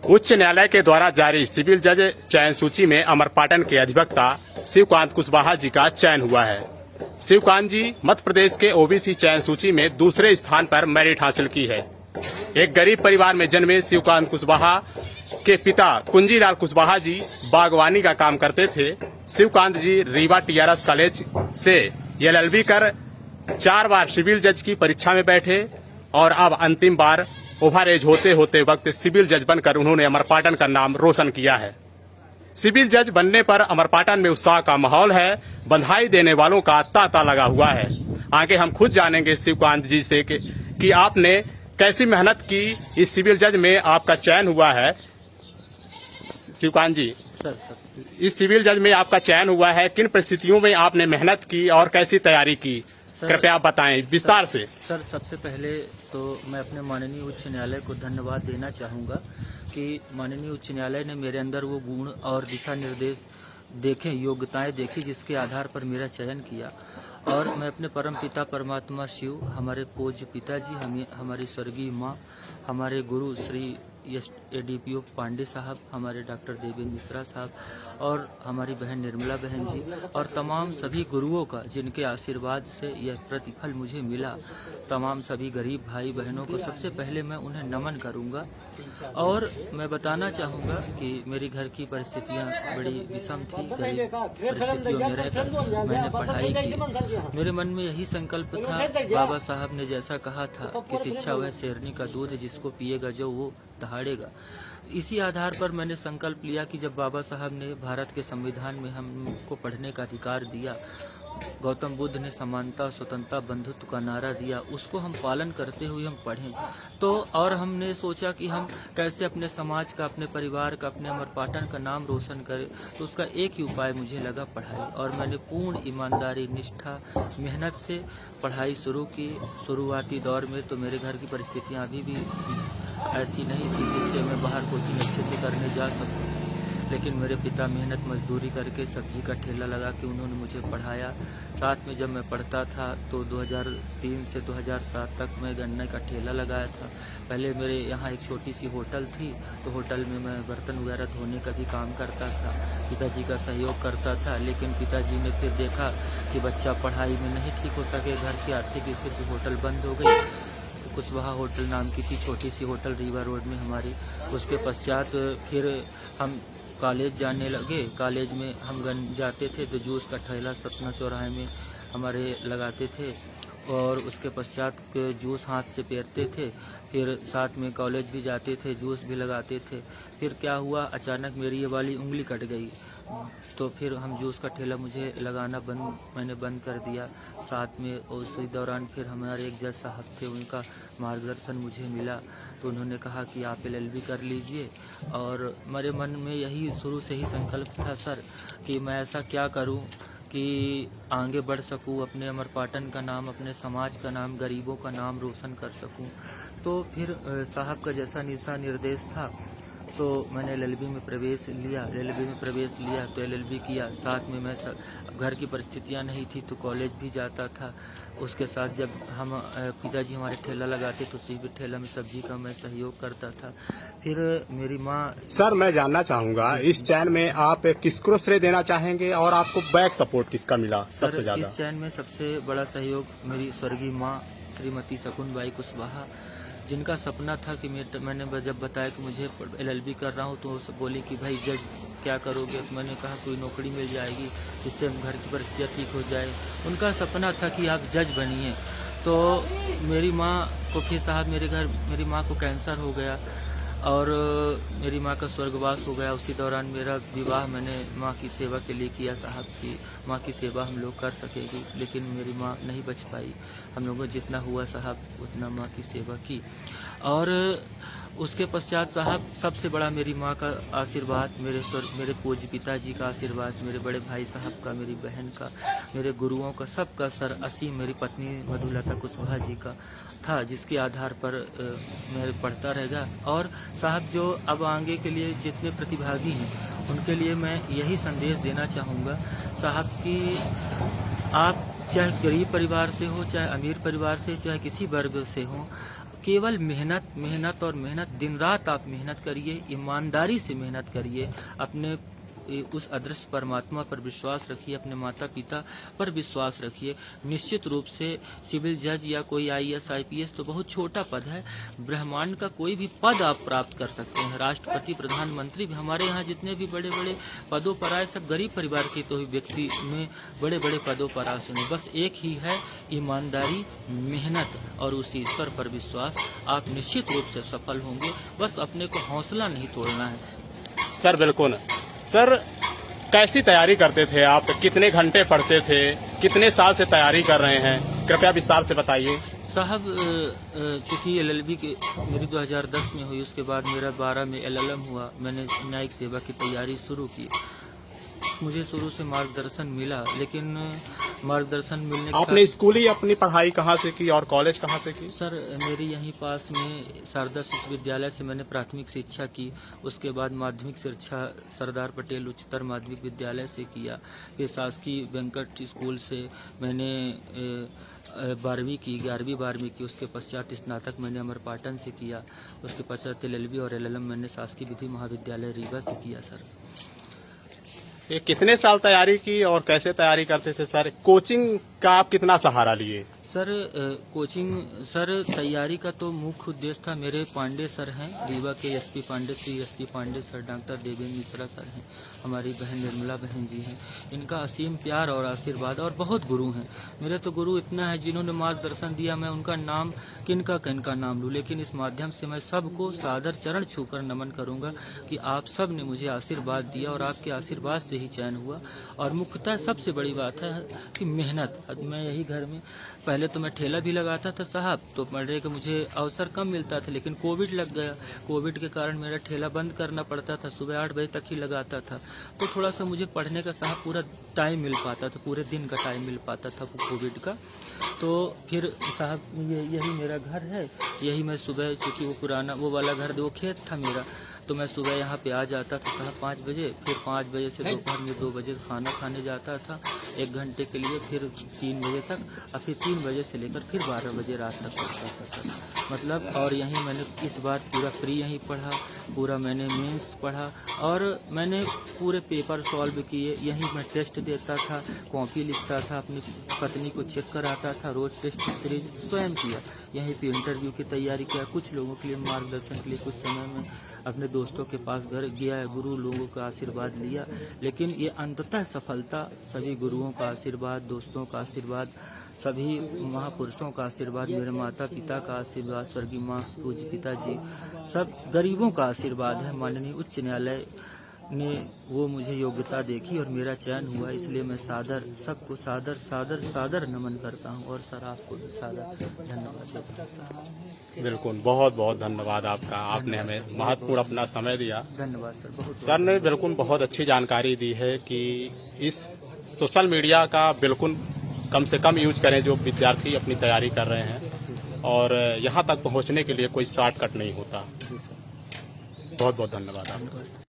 उच्च न्यायालय के द्वारा जारी सिविल जज चयन सूची में अमरपाटन के अधिवक्ता शिवकांत कुशवाहा जी का चयन हुआ है। शिवकांत जी मध्य प्रदेश के ओबीसी चयन सूची में दूसरे स्थान पर मेरिट हासिल की है। एक गरीब परिवार में जन्मे शिवकांत कुशवाहा के पिता कुंजीलाल कुशवाहा जी बागवानी का काम करते थे। शिवकांत जी रीवा टीआरएस कॉलेज से एलएलबी कर 4 बार सिविल जज की परीक्षा में बैठे और अब अंतिम बार ओवर एज होते होते वक्त सिविल जज बनकर उन्होंने अमरपाटन का नाम रोशन किया है। सिविल जज बनने पर अमरपाटन में उत्साह का माहौल है। बधाई देने वालों का तांता लगा हुआ है। आगे हम खुद जानेंगे शिवकांत जी से कि आपने कैसी मेहनत की इस सिविल जज में आपका चयन हुआ है। शिवकांत जी, इस सिविल जज में आपका चयन हुआ है, किन परिस्थितियों में आपने मेहनत की और कैसी तैयारी की, कृपया आप बताएं विस्तार से। सर, सबसे पहले तो मैं अपने माननीय उच्च न्यायालय को धन्यवाद देना चाहूँगा कि माननीय उच्च न्यायालय ने मेरे अंदर वो गुण और दिशा निर्देश देखे, योग्यताएं देखी, जिसके आधार पर मेरा चयन किया। और मैं अपने परम पिता परमात्मा शिव, हमारे पूज्य पिताजी, हमारी स्वर्गीय माँ, हमारे गुरु श्री एडीपीओ पांडे साहब, हमारे डॉक्टर देवेंद्र मिश्रा साहब और हमारी बहन निर्मला बहन जी और तमाम सभी गुरुओं का जिनके आशीर्वाद से यह प्रतिफल मुझे मिला, तमाम सभी गरीब भाई बहनों को सबसे पहले मैं उन्हें नमन करूंगा। और मैं बताना चाहूँगा कि मेरी घर की परिस्थितियाँ बड़ी विषम थी। गरीब परिस्थितियों में रहकर मैंने पढ़ाई की। मेरे मन में यही संकल्प था, बाबा साहब ने जैसा कहा था कि शिक्षा वह शेरनी का दूध है, जिसको पिएगा जो वो दहाड़ेगा। इसी आधार पर मैंने संकल्प लिया कि जब बाबा साहब ने भारत के संविधान में हमको पढ़ने का अधिकार दिया, गौतम बुद्ध ने समानता, स्वतंत्रता, बंधुत्व का नारा दिया, उसको हम पालन करते हुए हम पढ़ें। तो और हमने सोचा कि हम कैसे अपने समाज का, अपने परिवार का, अपने अमरपाटन का नाम रोशन करें। तो उसका एक ही उपाय मुझे लगा, पढ़ाई। और मैंने पूर्ण ईमानदारी, निष्ठा, मेहनत से पढ़ाई शुरू की। शुरुआती दौर में तो मेरे घर की परिस्थितियाँ अभी भी ऐसी नहीं थी जिससे मैं बाहर कोचिंग अच्छे से करने जा सकूं, लेकिन मेरे पिता मेहनत मजदूरी करके सब्जी का ठेला लगा के उन्होंने मुझे पढ़ाया। साथ में जब मैं पढ़ता था तो 2003 से 2007 तक मैं गन्ने का ठेला लगाया था। पहले मेरे यहाँ एक छोटी सी होटल थी, तो होटल में मैं बर्तन वगैरह धोने का भी काम करता था, पिताजी का सहयोग करता था। लेकिन पिताजी ने फिर देखा कि बच्चा पढ़ाई में नहीं ठीक हो सके, घर की आर्थिक स्थिति, होटल बंद हो गई। कुशवाहा होटल नाम की थी छोटी सी होटल रीवा रोड में हमारी। उसके पश्चात फिर हम कॉलेज जाने लगे। कॉलेज में हम जाते थे तो जूस का ठेला सतना चौराहे में हमारे लगाते थे और उसके पश्चात जूस हाथ से पेरते थे। फिर साथ में कॉलेज भी जाते थे, जूस भी लगाते थे। फिर क्या हुआ, अचानक मेरी ये वाली उंगली कट गई, तो फिर हम जूस का ठेला मुझे लगाना मैंने बंद कर दिया। साथ में उसी दौरान फिर हमारे एक जज साहब थे, उनका मार्गदर्शन मुझे मिला, तो उन्होंने कहा कि आप एलएलबी कर लीजिए। और मेरे मन में यही शुरू से ही संकल्प था सर कि मैं ऐसा क्या करूं कि आगे बढ़ सकूं, अपने अमरपाटन का नाम, अपने समाज का नाम, गरीबों का नाम रोशन कर सकूं। तो फिर साहब का जैसा दिशा निर्देश था तो मैंने एलएलबी में प्रवेश लिया तो एलएलबी किया। साथ में मैं घर की परिस्थितियां नहीं थी तो कॉलेज भी जाता था। उसके साथ जब हम पिताजी हमारे ठेला लगाते तो उसी भी ठेला में सब्जी का मैं सहयोग करता था। फिर मेरी माँ। सर, मैं जानना चाहूँगा इस चयन में आप किसको श्रेय देना चाहेंगे और आपको बैक सपोर्ट किसका मिला सबसे ज्यादा? इस चयन में सबसे बड़ा सहयोग मेरी स्वर्गीय माँ श्रीमती शकुन बाई कुशवाहा, जिनका सपना था कि मैंने जब बताया कि मुझे एलएलबी कर रहा हूँ तो बोली कि भाई जज क्या करोगे। मैंने कहा कोई नौकरी मिल जाएगी जिससे घर की परिस्थितियाँ ठीक हो जाए। उनका सपना था कि आप जज बनिए। तो मेरी माँ को फिर साहब मेरी माँ को कैंसर हो गया और मेरी माँ का स्वर्गवास हो गया। उसी दौरान मेरा विवाह मैंने माँ की सेवा के लिए किया। साहब की माँ की सेवा हम लोग कर सकेगी, लेकिन मेरी माँ नहीं बच पाई। हम लोगों को जितना हुआ साहब उतना माँ की सेवा की। और उसके पश्चात साहब सबसे बड़ा मेरी माँ का आशीर्वाद, मेरे पूज्य पिताजी का आशीर्वाद, मेरे बड़े भाई साहब का, मेरी बहन का, मेरे गुरुओं का, सबका सर असीम मेरी पत्नी मधुलता कुशवाहा जी का था, जिसके आधार पर मैं पढ़ता रहेगा। और साहब जो अब आगे के लिए जितने प्रतिभागी हैं उनके लिए मैं यही संदेश देना चाहूँगा साहब कि आप चाहे गरीब परिवार से हो, चाहे अमीर परिवार से, चाहे किसी वर्ग से हो, केवल मेहनत मेहनत और मेहनत, दिन रात आप मेहनत करिए, ईमानदारी से मेहनत करिए, अपने उस अदृश्य परमात्मा पर विश्वास रखिए, अपने माता पिता पर विश्वास रखिए। निश्चित रूप से सिविल जज या कोई IAS IPS तो बहुत छोटा पद है, ब्रह्मांड का कोई भी पद आप प्राप्त कर सकते हैं। राष्ट्रपति, प्रधानमंत्री भी, हमारे यहाँ जितने भी बड़े बड़े पदों पर आए सब गरीब परिवार के तो व्यक्ति में बड़े बड़े पदों पर आ सुने। बस एक ही है, ईमानदारी, मेहनत और उस ईश्वर पर विश्वास। आप निश्चित रूप से सफल होंगे, बस अपने को हौसला नहीं तोड़ना है। सर बिल्कुल। सर कैसी तैयारी करते थे आप, कितने घंटे पढ़ते थे, कितने साल से तैयारी कर रहे हैं, कृपया विस्तार से बताइए। साहब, चूँकि LLB की मेरी 2010 में हुई, उसके बाद मेरा 12 में LLM हुआ। मैंने न्यायिक सेवा की तैयारी शुरू की। मुझे शुरू से मार्गदर्शन मिला, लेकिन मार्गदर्शन मिलने के आपने स्कूली अपनी पढ़ाई कहाँ से की और कॉलेज कहाँ से की? सर, मेरी यहीं पास में शारदा विश्वविद्यालय से मैंने प्राथमिक शिक्षा की। उसके बाद माध्यमिक शिक्षा सरदार पटेल उच्चतर माध्यमिक विद्यालय से किया। फिर शासकीय वेंकट स्कूल से मैंने 12वीं की, 11वीं 12वीं की। उसके पश्चात स्नातक मैंने अमरपाटन से किया। उसके पश्चात LLB और LLM मैंने शासकीय विधि महाविद्यालय रीवा से किया। सर, ये कितने साल तैयारी की और कैसे तैयारी करते थे सर? कोचिंग का आप कितना सहारा लिए? सर, कोचिंग, सर तैयारी का तो मुख्य उद्देश्य था। मेरे पांडे सर हैं रीवा के, SP Pandey, Shri SP Pandey sir, doctor Devendra Mishra sir हैं, हमारी बहन निर्मला बहन जी हैं। इनका असीम प्यार और आशीर्वाद, और बहुत गुरु हैं। मेरे तो गुरु इतना है जिन्होंने मार्गदर्शन दिया, मैं उनका नाम किनका नाम लूँ, लेकिन इस माध्यम से मैं सबको सादर चरण छूकर नमन करूँगा कि आप सब ने मुझे आशीर्वाद दिया और आपके आशीर्वाद से ही चयन हुआ। और मुख्यतः सबसे बड़ी बात है कि मेहनत। मैं यही घर में, पहले तो मैं ठेला भी लगाता था साहब, तो पढ़ने का मुझे अवसर कम मिलता था, लेकिन कोविड लग गया। कोविड के कारण मेरा ठेला बंद करना पड़ता था, सुबह 8 बजे तक ही लगाता था। तो थोड़ा सा मुझे पढ़ने का साहब पूरा टाइम मिल पाता था, पूरे दिन का टाइम मिल पाता था कोविड का। तो फिर साहब यही मेरा घर है, यही मैं सुबह, चूँकि वो पुराना वो वाला घर, वो खेत था मेरा, तो मैं सुबह यहाँ पे आ जाता था साहब 5 बजे। फिर 5 बजे से दोपहर में 2 बजे खाना खाने जाता था 1 घंटे के लिए, फिर 3 बजे तक, और फिर 3 बजे से लेकर फिर 12 बजे रात तक पढ़ता था सर। मतलब, और यहीं मैंने इस बार पूरा फ्री यहीं पढ़ा, पूरा मैंने मेंस पढ़ा, और मैंने पूरे पेपर सॉल्व किए। यहीं मैं टेस्ट देता था, कॉपी लिखता था, अपनी पत्नी को चेक कराता था, रोज टेस्ट सीरीज स्वयं किया। यहीं पे इंटरव्यू की तैयारी किया। कुछ लोगों के लिए मार्गदर्शन के लिए कुछ समय में अपने दोस्तों के पास घर गया, गुरु लोगों का आशीर्वाद लिया। लेकिन ये अंततः सफलता सभी गुरुओं का आशीर्वाद, दोस्तों का आशीर्वाद, सभी महापुरुषों का आशीर्वाद, मेरे माता पिता का आशीर्वाद, स्वर्गीय माँ, पूज्य पिताजी, सब गरीबों का आशीर्वाद है। माननीय उच्च न्यायालय ने वो मुझे योग्यता देखी और मेरा चयन हुआ। इसलिए मैं सादर, सबको सादर सादर सादर नमन करता हूँ, और सर आपको भी सादर धन्यवाद देता हूँ। बिल्कुल, बहुत बहुत धन्यवाद आपका। आपने हमें महत्वपूर्ण अपना समय दिया। धन्यवाद सर। बहुत सर ने बिल्कुल बहुत अच्छी जानकारी दी है कि इस सोशल मीडिया का बिल्कुल कम से कम यूज करें जो विद्यार्थी अपनी तैयारी कर रहे हैं, और यहाँ तक पहुँचने के लिए कोई शॉर्टकट नहीं होता। बहुत बहुत धन्यवाद आपका।